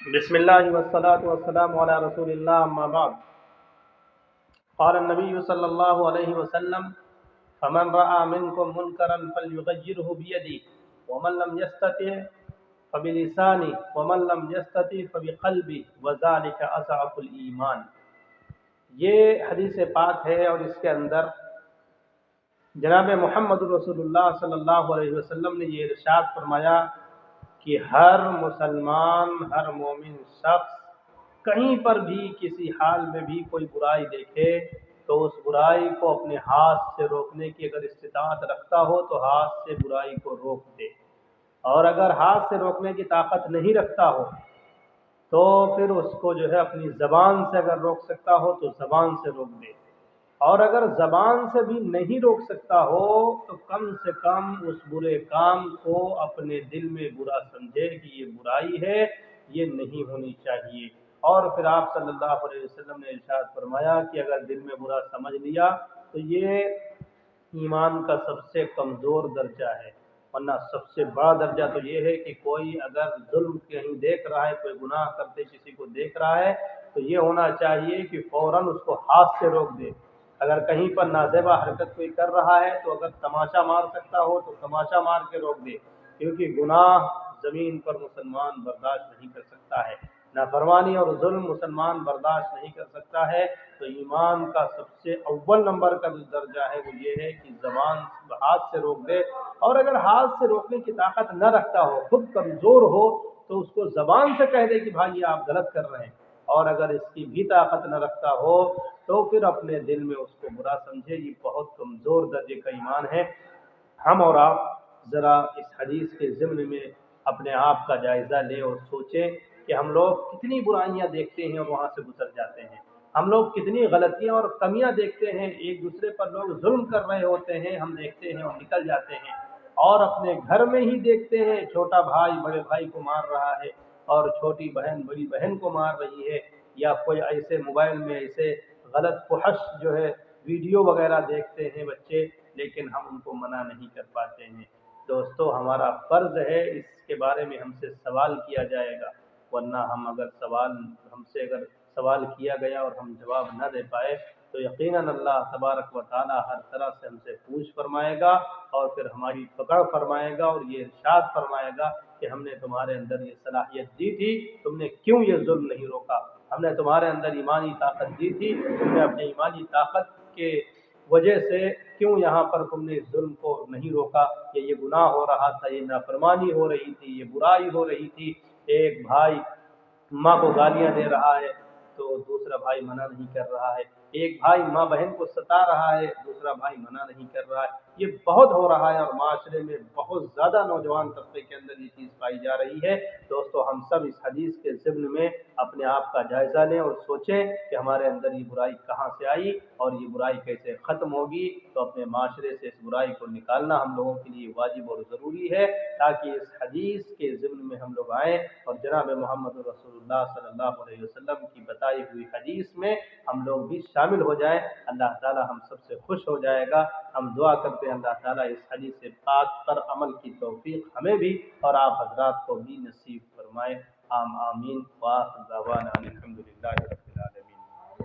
بسم اللہ والصلاة والسلام علی رسول اللہ اما بعد قال النبی صلی اللہ علیہ وسلم فمن رأى منکم منکرا فلیغیرہ بیدی ومن لم یستطع فبلسانی ومن لم یستطع فبقلبی وذلک اضعف الایمان۔ یہ حدیث پاک ہے اور اس کے اندر جناب محمد رسول اللہ صلی اللہ علیہ وسلم نے یہ ارشاد فرمایا کہ ہر مسلمان، ہر مومن شخص کہیں پر بھی کسی حال میں بھی کوئی برائی دیکھے تو اس برائی کو اپنے ہاتھ سے روکنے کی اگر استطاعت رکھتا ہو تو ہاتھ سے برائی کو روک دے، اور اگر ہاتھ سے روکنے کی طاقت نہیں رکھتا ہو تو پھر اس کو جو ہے اپنی زبان سے اگر روک سکتا ہو تو زبان سے روک دے، اور اگر زبان سے بھی نہیں روک سکتا ہو تو کم سے کم اس برے کام کو اپنے دل میں برا سمجھے کہ یہ برائی ہے، یہ نہیں ہونی چاہیے۔ اور پھر آپ صلی اللہ علیہ وسلم نے ارشاد فرمایا کہ اگر دل میں برا سمجھ لیا تو یہ ایمان کا سب سے کمزور درجہ ہے، ورنہ سب سے بڑا درجہ تو یہ ہے کہ کوئی اگر ظلم کہیں دیکھ رہا ہے، کوئی گناہ کرتے کسی کو دیکھ رہا ہے تو یہ ہونا چاہیے کہ فوراً اس کو ہاتھ سے روک دے۔ اگر کہیں پر نازیبا حرکت کوئی کر رہا ہے تو اگر تماشا مار سکتا ہو تو تماشا مار کے روک دے، کیونکہ گناہ زمین پر مسلمان برداشت نہیں کر سکتا ہے، نافرمانی اور ظلم مسلمان برداشت نہیں کر سکتا ہے۔ تو ایمان کا سب سے اول نمبر کا جو درجہ ہے وہ یہ ہے کہ زبان ہاتھ سے روک دے، اور اگر ہاتھ سے روکنے کی طاقت نہ رکھتا ہو، خود کمزور ہو، تو اس کو زبان سے کہہ دے کہ بھائی یہ آپ غلط کر رہے ہیں، اور اگر اس کی بھی طاقت نہ رکھتا ہو تو پھر اپنے دل میں اس کو برا سمجھے۔ یہ بہت کمزور درجے کا ایمان ہے۔ ہم اور آپ ذرا اس حدیث کے ضمن میں اپنے آپ کا جائزہ لیں اور سوچیں کہ ہم لوگ کتنی برائیاں دیکھتے ہیں اور وہاں سے گزر جاتے ہیں، ہم لوگ کتنی غلطیاں اور کمیاں دیکھتے ہیں، ایک دوسرے پر لوگ ظلم کر رہے ہوتے ہیں، ہم دیکھتے ہیں اور نکل جاتے ہیں، اور اپنے گھر میں ہی دیکھتے ہیں چھوٹا بھائی بڑے بھائی کو مار رہا ہے، اور چھوٹی بہن بڑی بہن کو مار رہی ہے، یا کوئی ایسے موبائل میں ایسے غلط فحش جو ہے ویڈیو وغیرہ دیکھتے ہیں بچے، لیکن ہم ان کو منع نہیں کر پاتے ہیں۔ دوستو، ہمارا فرض ہے، اس کے بارے میں ہم سے سوال کیا جائے گا، ورنہ ہم سے اگر سوال کیا گیا اور ہم جواب نہ دے پائے تو یقیناً اللہ تبارک و تعالی ہر طرح سے ہم سے پوچھ فرمائے گا، اور پھر ہماری پکڑ فرمائے گا اور یہ ارشاد فرمائے گا کہ ہم نے تمہارے اندر یہ صلاحیت دی تھی، تم نے کیوں یہ ظلم نہیں روکا؟ ہم نے تمہارے اندر ایمانی طاقت دی تھی، تم نے اپنی ایمانی طاقت کے وجہ سے کیوں یہاں پر تم نے ظلم کو نہیں روکا؟ کہ یہ گناہ ہو رہا تھا، یہ نافرمانی ہو رہی تھی، یہ برائی ہو رہی تھی، ایک بھائی ماں کو گالیاں دے رہا ہے تو دوسرا بھائی منع نہیں کر رہا ہے، ایک بھائی ماں بہن کو ستا رہا ہے، دوسرا بھائی منع نہیں کر رہا ہے، یہ بہت ہو رہا ہے، اور معاشرے میں بہت زیادہ نوجوان طبقے کے اندر یہ چیز پائی جا رہی ہے۔ دوستو، ہم سب اس حدیث کے ضمن میں اپنے آپ کا جائزہ لیں اور سوچیں کہ ہمارے اندر یہ برائی کہاں سے آئی اور یہ برائی کیسے ختم ہوگی، تو اپنے معاشرے سے اس برائی کو نکالنا ہم لوگوں کے لیے واجب اور ضروری ہے، تاکہ اس حدیث کے ضمن میں ہم لوگ آئیں اور جناب محمد رسول اللہ صلی اللہ علیہ وسلم کی بتائی ہوئی حدیث میں ہم لوگ بھی شامل ہو جائیں۔ اللہ تعالی ہم سب سے خوش ہو جائے گا۔ ہم دعا کرتے ہیں اللہ تعالی اس حدیث پاک پر عمل کی توفیق ہمیں بھی اور آپ حضرات کو بھی نصیب فرمائے۔ آمین۔ وآخر دعوانا الحمدللہ۔